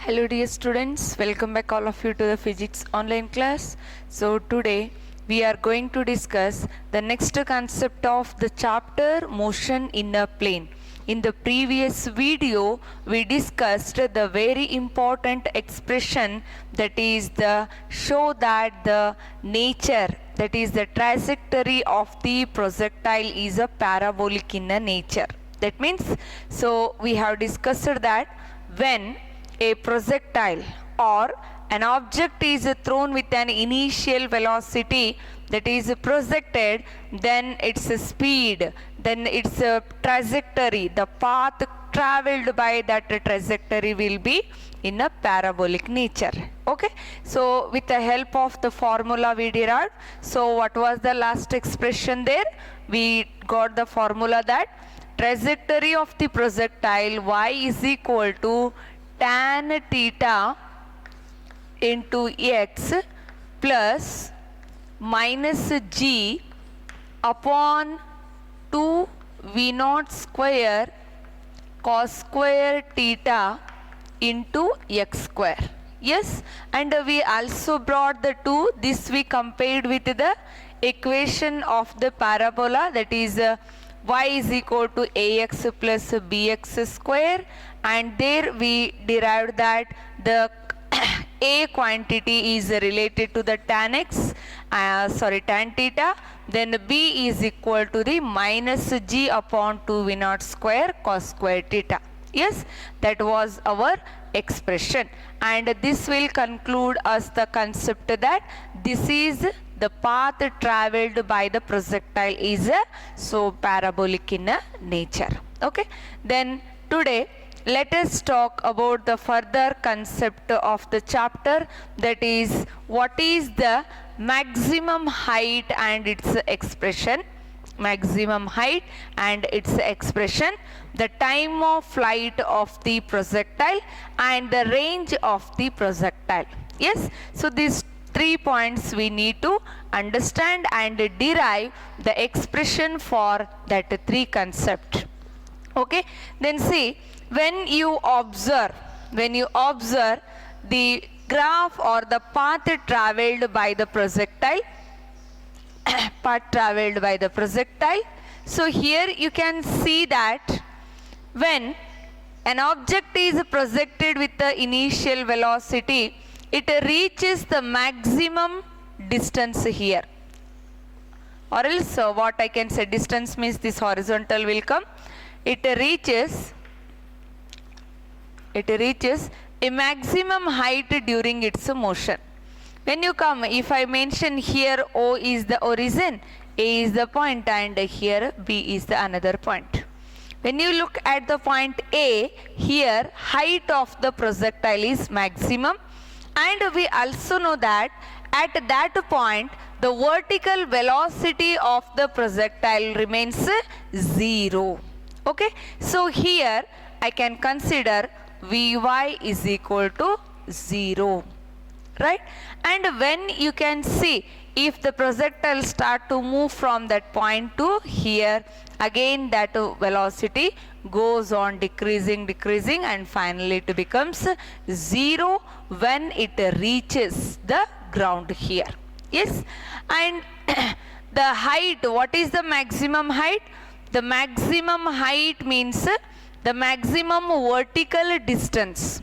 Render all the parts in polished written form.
Hello dear students, welcome back all of you to the physics online class. So today we are going to discuss the next concept of the chapter motion in a plane. In the previous video we discussed the very important expression, that is the show that the nature, that is the trajectory of the projectile is a parabolic in a nature. That means, so we have discussed that when a projectile or an object is thrown with an initial velocity, that is projected, then its speed, then its trajectory, the path traveled by that trajectory will be in a parabolic nature. Okay, so with the help of the formula we derived, so what was the last expression there? We got the formula that trajectory of the projectile y is equal to tan theta into x plus minus g upon 2 v naught square cos square theta into x square. Yes, and we also brought the 2, this we compared with the equation of the parabola, that is y is equal to ax plus bx square, and there we derived that the a quantity is related to the tan theta, then b is equal to the minus g upon 2 v naught square cos square theta. Yes, that was our expression, and this will conclude us the concept that this is the path traveled by the projectile is so parabolic in nature. Okay, then today let us talk about the further concept of the chapter, that is what is the maximum height and its expression. Maximum height and its expression, the time of flight of the projectile and the range of the projectile. Yes, so these 3 points we need to understand and derive the expression for that 3 concept. Okay, then see, when you observe the graph or the path traveled by the projectile, so here you can see that when an object is projected with the initial velocity, it reaches the maximum distance here, or else what I can say, distance means this horizontal will come, it reaches a maximum height during its motion. When you come, if I mention here O is the origin, A is the point, and here B is the another point. When you look at the point A, here height of the projectile is maximum, and we also know that at that point the vertical velocity of the projectile remains 0. Okay, so here I can consider Vy is equal to 0, right? And when you can see, if the projectile start to move from that point to here, again that velocity goes on decreasing and finally it becomes 0 when it reaches the ground here. Yes, and the height, what is the maximum height? The maximum height means the maximum vertical distance.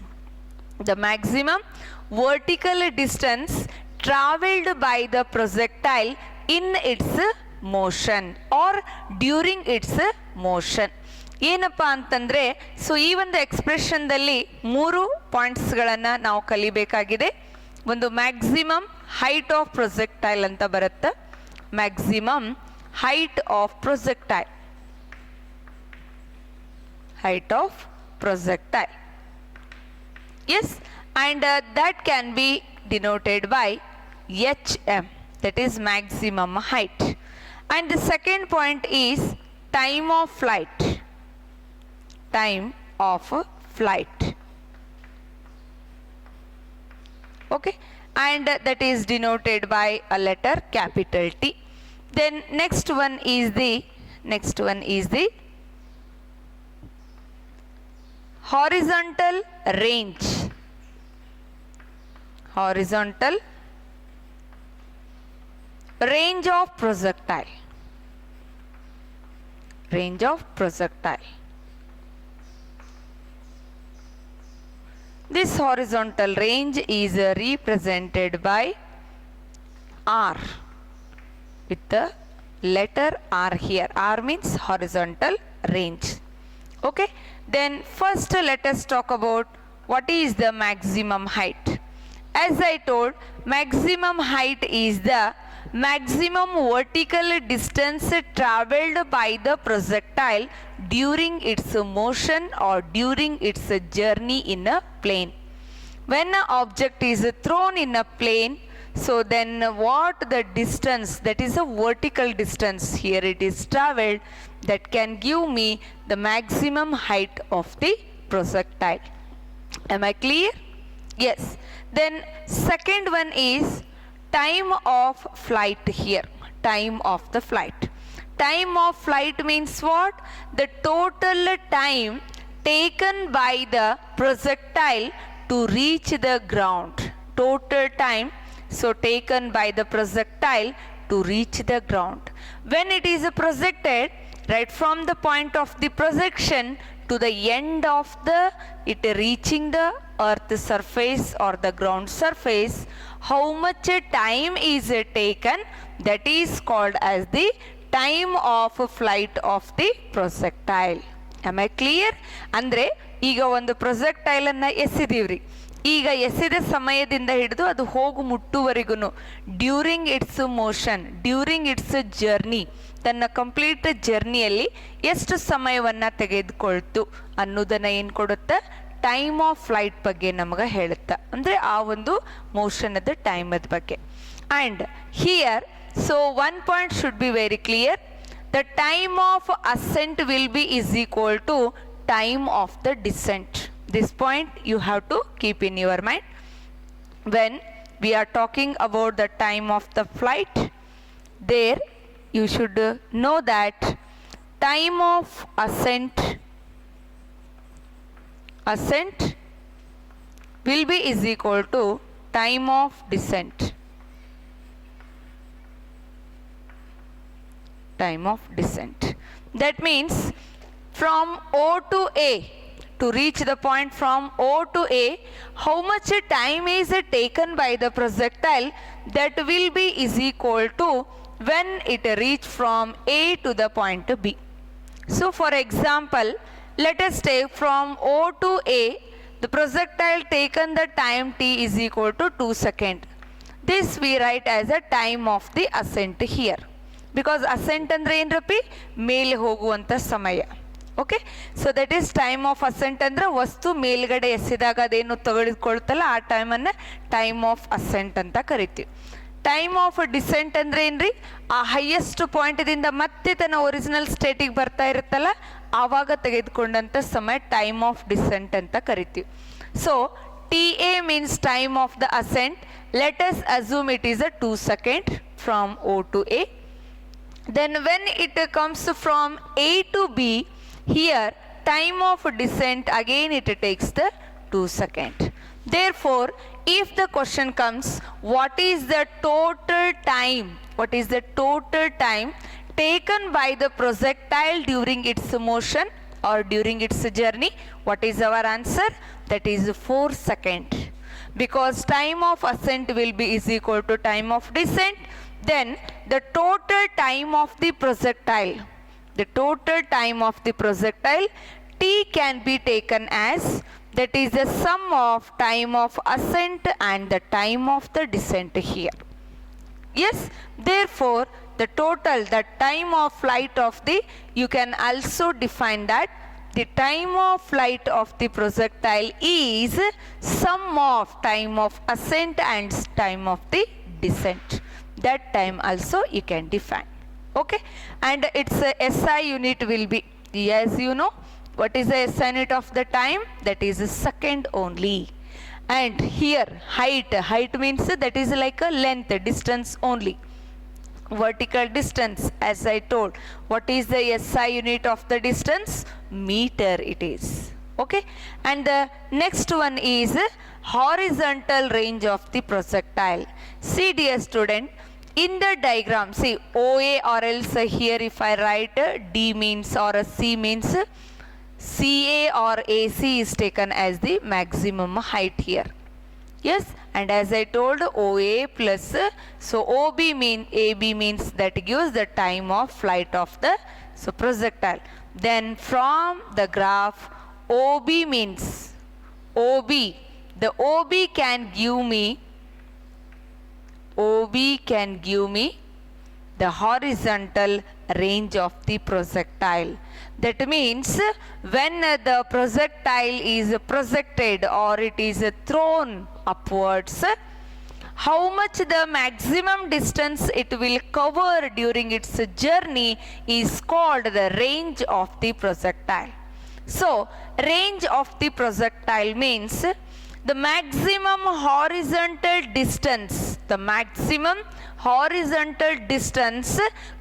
The maximum vertical distance traveled by the projectile in its motion or during its motion. ಏನಪ್ಪ ಅಂತಂದರೆ, so ಈ ಒಂದು ಎಕ್ಸ್ಪ್ರೆಷನ್ದಲ್ಲಿ 3 ಪಾಯಿಂಟ್ಸ್ಗಳನ್ನು ನಾವು ಕಲಿಬೇಕಾಗಿದೆ. ಒಂದು maximum height of projectile ಅಂತ ಬರುತ್ತೆ, maximum height of projectile, height of projectile. Yes, and that can be denoted by hm, that is maximum height. And the second point is time of flight. Time of flight. Okay, and that is denoted by a letter capital T. Then next one is the horizontal range. horizontal range of projectile. Range of projectile. This horizontal range is represented by R with the letter R here. R means horizontal range. Okay. Then first let us talk about what is the maximum height. As I told, maximum height is the maximum vertical distance traveled by the projectile during its motion or during its journey in a plane. When an object is thrown in a plane, so then what the distance, that is a vertical distance, here it is traveled, that can give me the maximum height of the projectile. Am I clear? Yes. Then second one is time of flight here. Time of the flight. Time of flight means what? The total time taken by the projectile to reach the ground. Total time so taken by the projectile to reach the ground. When it is projected, right from the point of the projection to the end of it reaching the earth surface or the ground surface, how much time is taken, that is called as the time of flight of the projectile. Am I clear? ಅಂದ್ರೆ ಈಗ ಒಂದು projectile ಅನ್ನ ಎಸೆದೀವ್ರಿ, ಈಗ ಎಸೆದ ಸಮಯದಿಂದ ಹಿಡಿದು ಅದು ಹೋಗು ಮುಟ್ಟುವರೆಗೂ during its motion, during its journey, ತನ್ನ ಕಂಪ್ಲೀಟ್ ಜರ್ನಿಯಲ್ಲಿ ಎಷ್ಟು ಸಮಯವನ್ನು ತೆಗೆದುಕೊಳ್ತು ಅನ್ನೋದನ್ನು ಏನು ಕೊಡುತ್ತೆ, ಟೈಮ್ ಆಫ್ ಫ್ಲೈಟ್ ಬಗ್ಗೆ ನಮಗೆ ಹೇಳುತ್ತೆ. ಅಂದರೆ ಆ ಒಂದು ಮೋಷನದ ಟೈಮದ ಬಗ್ಗೆ. And here so one point should be very clear, the time of ascent will be is equal to time of the descent. This point you have to keep in your mind. When we are talking about the time of the flight, there you should know that time of ascent will be is equal to time of descent. Time of descent. That means from O to A, to reach the point from O to A, how much time is taken by the projectile, that will be is equal to when it reach from A to the point B. So for example, let us take from O to A, the projectile taken the time t is equal to 2 seconds. This we write as a time of the ascent here, because ascent andre ಏನು ರಪಿ, ಮೇಲೆ ಹೋಗುವಂಥ ಸಮಯ. Okay, so that is time of asset ಅಂದರೆ ವಸ್ತು ಮೇಲ್ಗಡೆ ಎಸೆದಾಗ ಅದೇನು ತೆಗೆದುಕೊಳ್ತಲ್ಲ ಆ ಟೈಮನ್ನು ಟೈಮ್ ಆಫ್ ಅಸೆಂಟ್ ಅಂತ ಕರಿತೀವಿ. ಟೈಮ್ ಆಫ್ ಡಿಸೆಂಟ್ ಅಂದರೆ ಏನ್ರಿ, ಆ ಹೈಯೆಸ್ಟ್ ಪಾಯಿಂಟ್ದಿಂದ ಮತ್ತೆ ತನ್ನ ಒರಿಜಿನಲ್ ಸ್ಟೇಟಿಗೆ ಬರ್ತಾ ಇರುತ್ತಲ್ಲ ಆವಾಗ ತೆಗೆದುಕೊಂಡಂಥ ಸಮಯ ಟೈಮ್ ಆಫ್ ಡಿಸೆಂಟ್ ಅಂತ ಕರಿತೀವಿ. So T A means time of the asset. Let us assume it is a 2 seconds from O to A. Then when it comes from A to B, here time of descent again it takes the 2 seconds. Therefore, if the question comes, what is the total time, what is the total time taken by the projectile during its motion or during its journey, what is our answer? That is 4 seconds. Because time of ascent will be is equal to time of descent, then the total time of the projectile, the total time of the projectile t can be taken as, that is the sum of time of ascent and the time of the descent here. Yes, therefore the total, the time of flight of the, you can also define that the time of flight of the projectile is sum of time of ascent and time of the descent. That time also you can define. Okay, and its SI unit will be, as you know, what is the SI unit of the time? That is a second only. And here height means that is like a length, distance only, vertical distance. As I told, what is the SI unit of the distance? Meter it is. Okay, and the next one is horizontal range of the projectile. See dear student, in the diagram, see OA or else here if I write D means or C means CA or AC is taken as the maximum height here. Yes, and as I told OA plus, so AB means that gives the time of flight of the projectile. Then from the graph OB means OB, the OB can give me the horizontal range of the projectile. That means when the projectile is projected or it is thrown upwards, how much the maximum distance it will cover during its journey is called the range of the projectile. So, range of the projectile means the maximum horizontal distance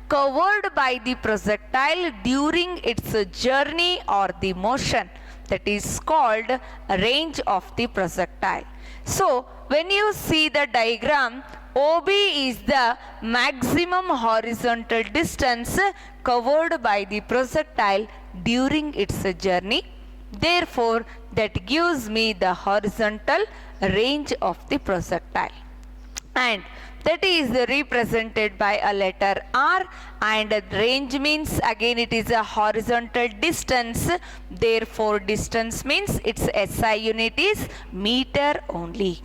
covered by the projectile during its journey or the motion, that is called range of the projectile. So, when you see the diagram, OB is the maximum horizontal distance covered by the projectile during its journey. Therefore, that gives me the horizontal range of the projectile. And that is represented by a letter R, and range means again it is a horizontal distance. Therefore, distance means its SI unit is meter only.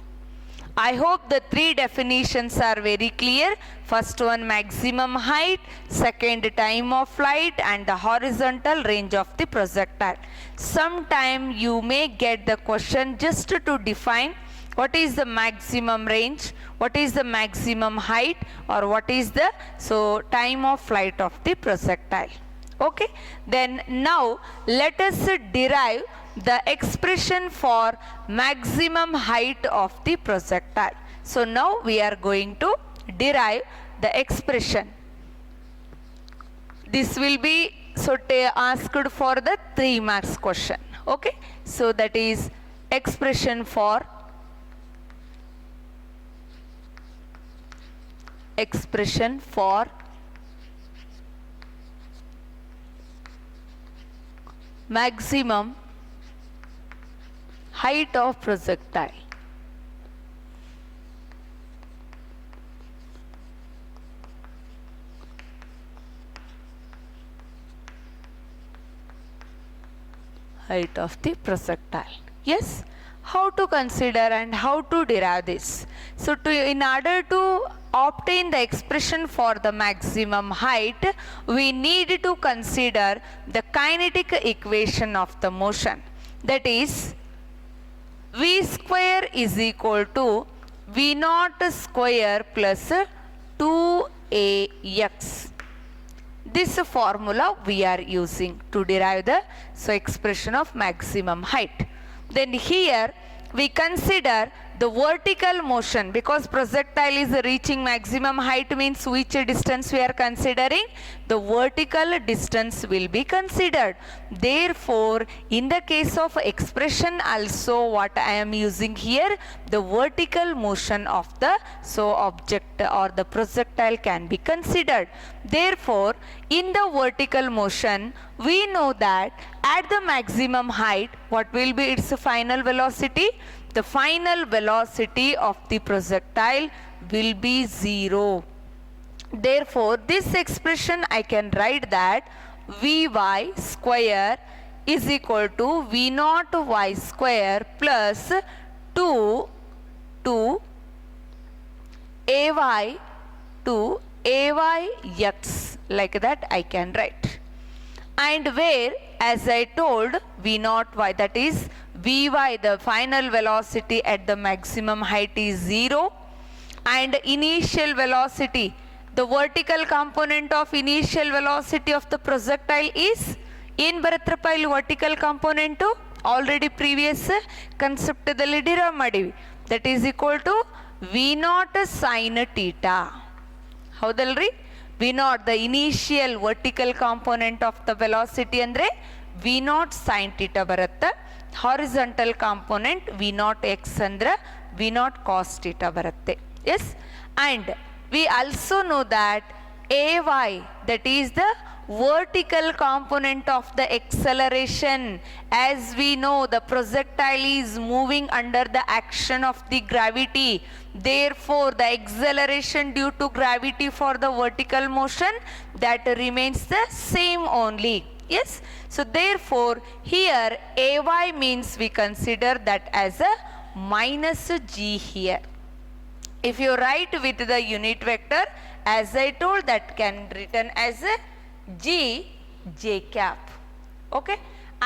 I hope the three definitions are very clear. First one maximum height, second time of flight, and the horizontal range of the projectile. Sometime you may get the question just to define what is the maximum range, what is the maximum height, or what is the time of flight of the projectile. Okay, then now let us derive the expression for maximum height of the projectile. So now we are going to derive the expression. This will be asked for the 3 marks question. Okay, so that is expression for maximum height of projectile. Height of the projectile. Yes, how to consider and how to derive this? So, in order to obtain the expression for the maximum height, we need to consider the kinetic equation of the motion. That is, V square is equal to V naught square plus 2AX. This formula we are using to derive the expression of maximum height. Then here we consider the vertical motion, because projectile is reaching maximum height means which distance we are considering? The vertical distance will be considered. Therefore, in the case of expression also what I am using here, the vertical motion of the object or the projectile can be considered. Therefore, in the vertical motion we know that at the maximum height what will be its final velocity? The final velocity of the projectile will be 0. Therefore, this expression I can write that Vy square is equal to V naught y square plus 2 AyX, like that I can write. And where, as I told, V naught y, that is Vy, the final velocity at the maximum height is 0, and initial velocity, the vertical component of initial velocity of the projectile is in ಬರುತ್ತಪ್ಪ vertical component already previous conceptದಲ್ಲಿ derive ಮಾಡಿವಿ, that is equal to V naught sin theta. ಹೌದಲ್ರಿ? V naught, the initial vertical component of the velocity ಅಂದ್ರೆ V naught sin theta ಬರುತ್ತೆ. Horizontal component V naught X ಅಂದ್ರೆ V naught cos theta ಬರುತ್ತೆ. Yes, and we also know that a y that is the vertical component of the acceleration. As we know, the projectile is moving under the action of the gravity. Therefore, the acceleration due to gravity for the vertical motion, that remains the same only. Yes, so therefore here ay means we consider that as a minus g here. If you write with the unit vector, as I told, that can written as a g j cap. Okay,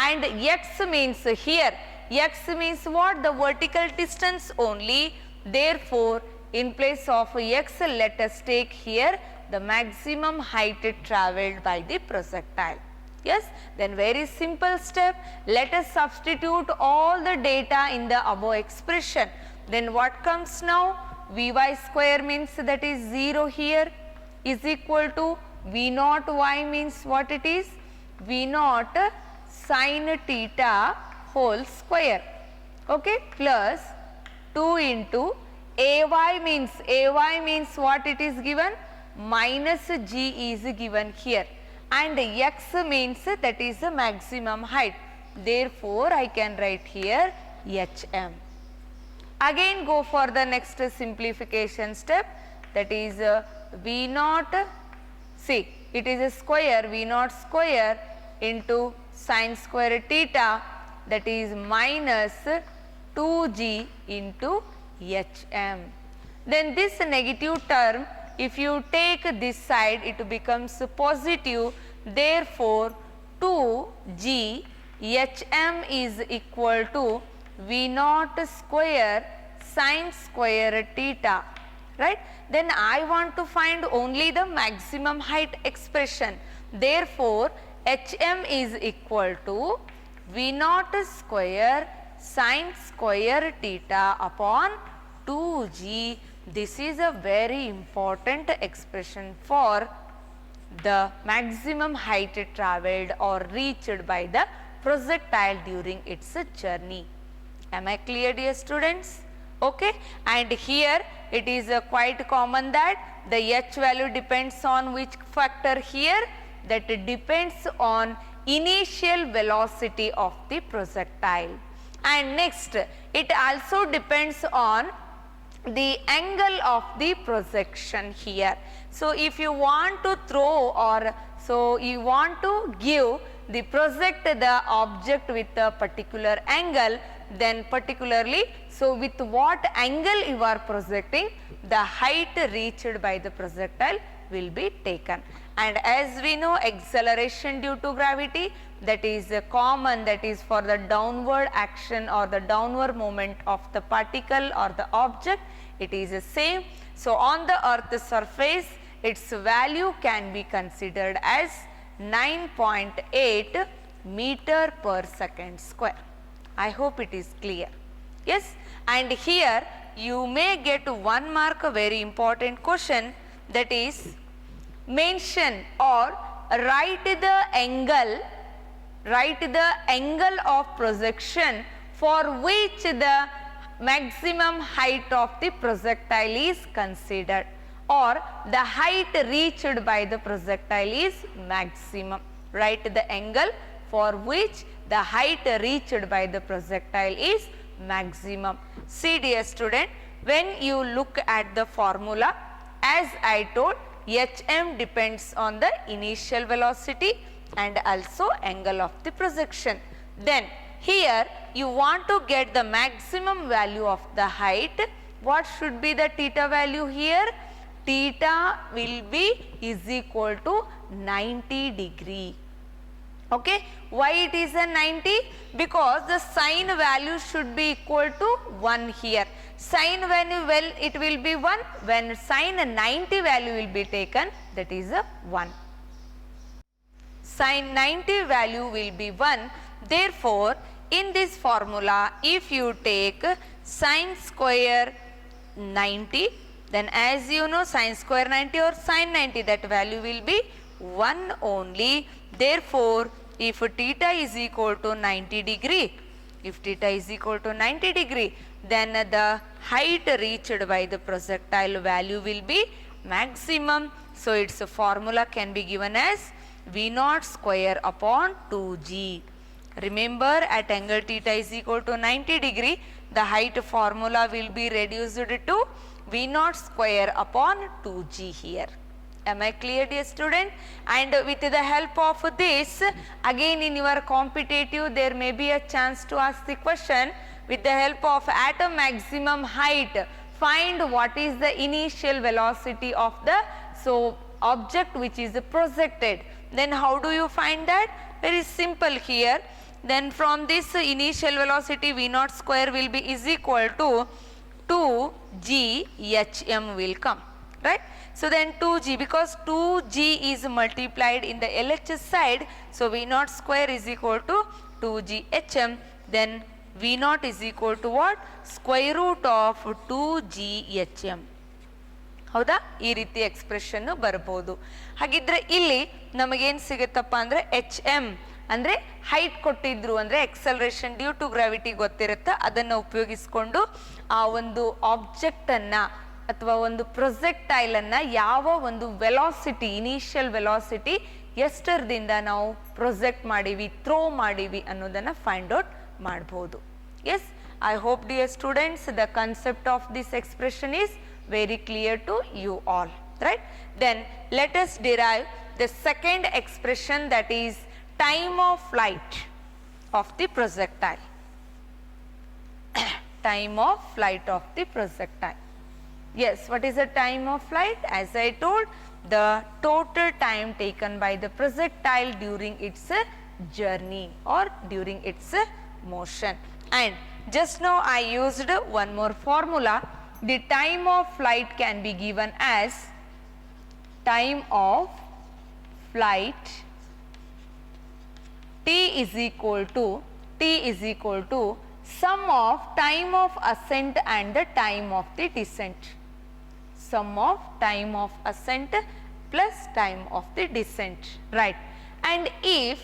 and x means here, x means what? The vertical distance only. Therefore, in place of x, let us take here the maximum height traveled by the projectile. Yes, then very simple step, let us substitute all the data in the above expression. Then what comes now? Vy square means that is 0 here is equal to v naught y means what it is? V naught sin theta whole square, okay, plus 2 into ay means what it is given? Minus g is given here, and x means that is the maximum height. Therefore, I can write here hm. Again go for the next simplification step, that is v naught, see it is a square, v naught square into sin square theta, that is minus 2g into hm. Then this negative term, if you take this side, it becomes positive. Therefore, 2g hm is equal to v naught square sin square theta, right? Then I want to find only the maximum height expression. Therefore, hm is equal to v naught square sin square theta upon 2g. This is a very important expression for the maximum height traveled or reached by the projectile during its journey. Am I clear, dear students? Okay, and here it is quite common that the h value depends on which factor here? That depends on initial velocity of the projectile. And next, it also depends on the angle of the projection here. So if you want to throw, or so you want to project the object with a particular angle, then particularly, so with what angle you are projecting, the height reached by the projectile will be taken. And as we know, acceleration due to gravity, that is common, that is for the downward action or the downward moment of the particle or the object, it is the same. So on the earth's surface, its value can be considered as 9.8 meter per second square. I hope it is clear. Yes, and here you may get 1 mark, a very important question, that is mention or write the angle of projection for which the maximum height of the projectile is considered, or the height reached by the projectile is maximum. Write the angle for which the height reached by the projectile is maximum. See, dear student, when you look at the formula, as I told, hm depends on the initial velocity and also angle of the projection. Then here you want to get the maximum value of the height. What should be the theta value here? Theta will be is equal to 90 degree. Okay, why it is a 90? Because the sine value should be equal to 1 here. Sine value, well, it will be 1. When sine 90 value will be taken, that is a 1. Sine 90 value will be 1. Therefore, in this formula, if you take sine square 90, then as you know, sine square 90 or sine 90, that value will be 1 only. Therefore, if theta is equal to 90 degree, If theta is equal to 90 degree, then the height reached by the projectile value will be maximum. So its formula can be given as V naught square upon 2g. Remember, at angle theta is equal to 90 degree, the height formula will be reduced to V naught square upon 2g here. Am I clear, dear student? And with the help of this, again in your competitive, there may be a chance to ask the question, with the help of at a maximum height, find what is the initial velocity of the object which is projected. Then how do you find that? Very simple here. Then from this initial velocity, V naught square will be is equal to 2g hm will come, right? So then 2g, because 2g is multiplied in the LHS side, so V naught square is equal to 2g hm, then V naught is equal to what? Square root of 2g hm. ಹೌದಾ? ಈ ರೀತಿ expression ಬರಬಹುದು. ಹಾಗಿದ್ರೆ ಇಲ್ಲಿ ನಮಗೇನು ಸಿಗುತ್ತಪ್ಪ ಅಂದರೆ HM ಅಂದರೆ height ಕೊಟ್ಟಿದ್ರು ಅಂದರೆ ಎಕ್ಸಲರೇಷನ್ ಡ್ಯೂ ಟು ಗ್ರಾವಿಟಿ ಗೊತ್ತಿರುತ್ತೆ, ಅದನ್ನು ಉಪಯೋಗಿಸ್ಕೊಂಡು ಆ ಒಂದು ಆಬ್ಜೆಕ್ಟನ್ನು ಅಥವಾ ಒಂದು ಪ್ರೊಜೆಕ್ಟೈಲನ್ನು ಯಾವ ಒಂದು ವೆಲಾಸಿಟಿ, ಇನಿಷಿಯಲ್ ವೆಲಾಸಿಟಿ ಎಷ್ಟರದಿಂದ ನಾವು ಪ್ರೊಜೆಕ್ಟ್ ಮಾಡೀವಿ, ಥ್ರೋ ಮಾಡೀವಿ ಅನ್ನೋದನ್ನು ಫೈಂಡ್ ಔಟ್ ಮಾಡ್ಬೋದು. Yes, I hope dear students the concept of this expression is very clear to you all, right? Then let us derive the second expression, that is time of flight of the projectile. Time of flight of the projectile. Yes, what is the time of flight? As I told, the total time taken by the projectile during its journey or during its motion. And just now I used one more formula. The time of flight can be given as time of flight t is equal to sum of time of ascent and the time of the descent. Sum of time of ascent plus time of the descent, right? And if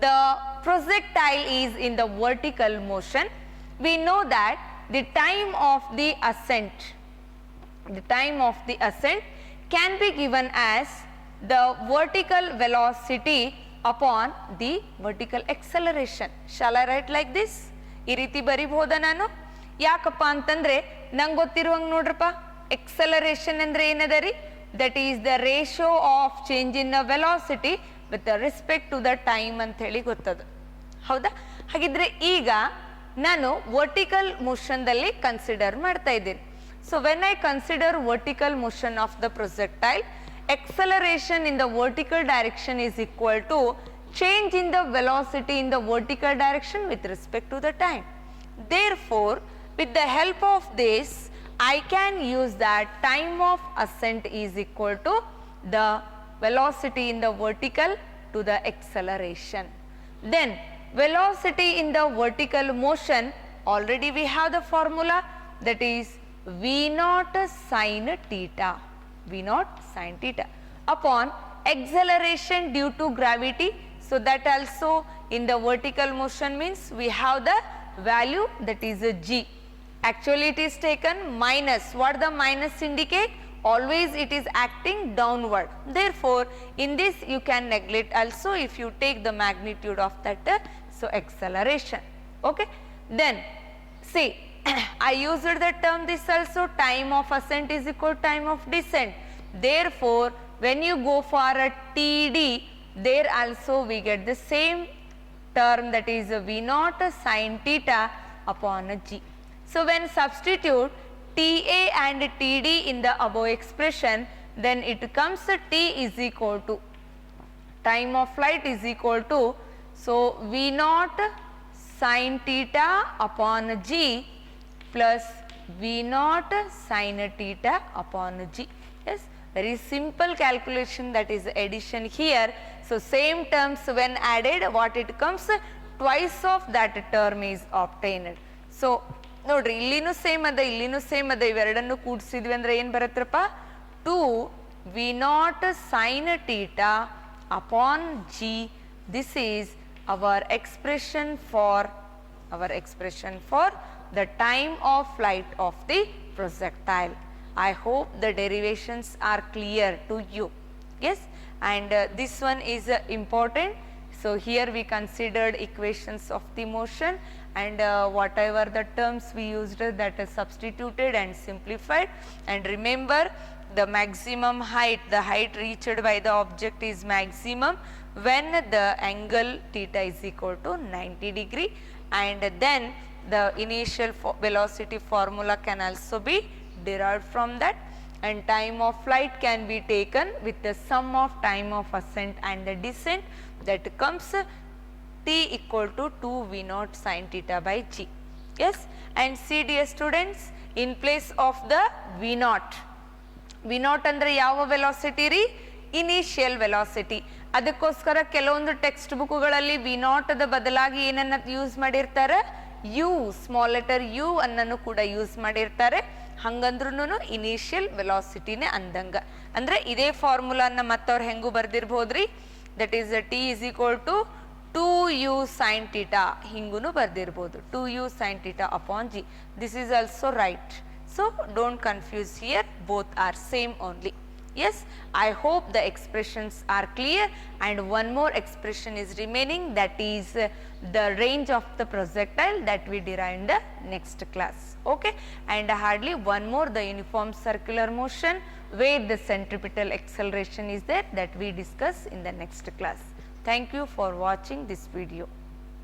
the projectile is in the vertical motion, we know that the time of the ascent can be given as the vertical velocity upon the vertical acceleration. Shall I write like this? ಈ ರೀತಿ ಬರಿಬಹುದಾ ನಾನು? ಯಾಕಪ್ಪ ಅಂತಂದ್ರೆ ನಂಗೆ ಗೊತ್ತಿರುವಂಗೆ ನೋಡ್ರಪ್ಪ, acceleration ಅಂದ್ರೆ ಏನದ ರೀ? That is the ratio of change in velocity with respect to the time ಅಂತ ಹೇಳಿ ಗೊತ್ತದ, ಹೌದಾ? ಹಾಗಿದ್ರೆ ಈಗ ನಾನು ವರ್ಟಿಕಲ್ ಮೋಷನ್ದಲ್ಲಿ ಕನ್ಸಿಡರ್ ಮಾಡ್ತಾ ಇದ್ದೀನಿ. So when I consider vertical motion of the projectile, acceleration in the vertical direction is equal to change in the velocity in the vertical direction with respect to the time. Therefore, with the help of this, I can use that time of ascent is equal to the velocity in the vertical to the acceleration. Then velocity in the vertical motion, already we have the formula, that is V naught sin theta, V naught sin theta upon acceleration due to gravity. So that also in the vertical motion means we have the value, that is a g. Actually it is taken minus. What the minus indicate? Always it is acting downward. Therefore in this you can neglect also if you take the magnitude of that acceleration. Okay, then see I used the term this also, time of ascent is equal to time of descent. Therefore when you go for a TD, there also we get the same term, that is V naught sin theta upon a g. So when substitute TA and TD in the above expression, then it comes T is equal to time of flight is equal to, so V naught sin theta upon g plus V naught sin theta upon g. Yes, very simple calculation, that is addition here. So same terms when added, what it comes, twice of that term is obtained. So ನೋಡ್ರಿ, ಇಲ್ಲಿನೂ same ಅದ, ಇಲ್ಲಿನೂ same ಅದ, ಇವೆರಡನ್ನು ಕೂಡಿಸಿದ್ವಿ ಅಂದ್ರೆ ಏನು ಬರುತ್ತಪ್ಪ? 2 V naught sin theta upon g. This is our expression for our expression for the time of flight of the projectile. I hope the derivations are clear to you. Yes, and this one is important. So here we considered equations of the motion, and whatever the terms we used, that is substituted and simplified. And remember, the maximum height, the height reached by the object is maximum when the angle theta is equal to 90 degree, and then the initial velocity formula can also be derived from that, and time of flight can be taken with the sum of time of ascent and the descent, that comes t equal to 2 v naught sin theta by g. Yes, and see dear students, in place of the v naught ಅಂದ್ರೆ ಯಾವ velocity ರೀ? Initial velocity. ಅದಕ್ಕೋಸ್ಕರ ಕೆಲವೊಂದು text ಬುಕ್ಗಳಲ್ಲಿ V not the ಬದಲಾಗಿ ಏನನ್ನ use ಮಾಡಿರ್ತಾರೆ? You, small letter you ಅನ್ನನ್ನು ಕೂಡ use ಮಾಡಿರ್ತಾರೆ. ಹಂಗಂದ್ರೂ ಇನಿಷಿಯಲ್ ವೆಲಾಸಿಟಿನೇ ಅಂದಂಗ. ಅಂದ್ರೆ ಇದೇ ಫಾರ್ಮುಲಾನ ಮತ್ತವ್ರು ಹೆಂಗೂ ಬರ್ದಿರ್ಬೋದ್ರಿ, that is T is equal to 2u sin theta, ಹಿಂಗೂ ಬರ್ದಿರ್ಬೋದು, 2u sin theta upon g. This is also right. So don't confuse here, both are same only. Yes, I hope the expressions are clear, and one more expression is remaining, that is the range of the projectile, that we derive in the next class. Okay, and hardly one more, the uniform circular motion where the centripetal acceleration is there, that we discuss in the next class. Thank you for watching this video.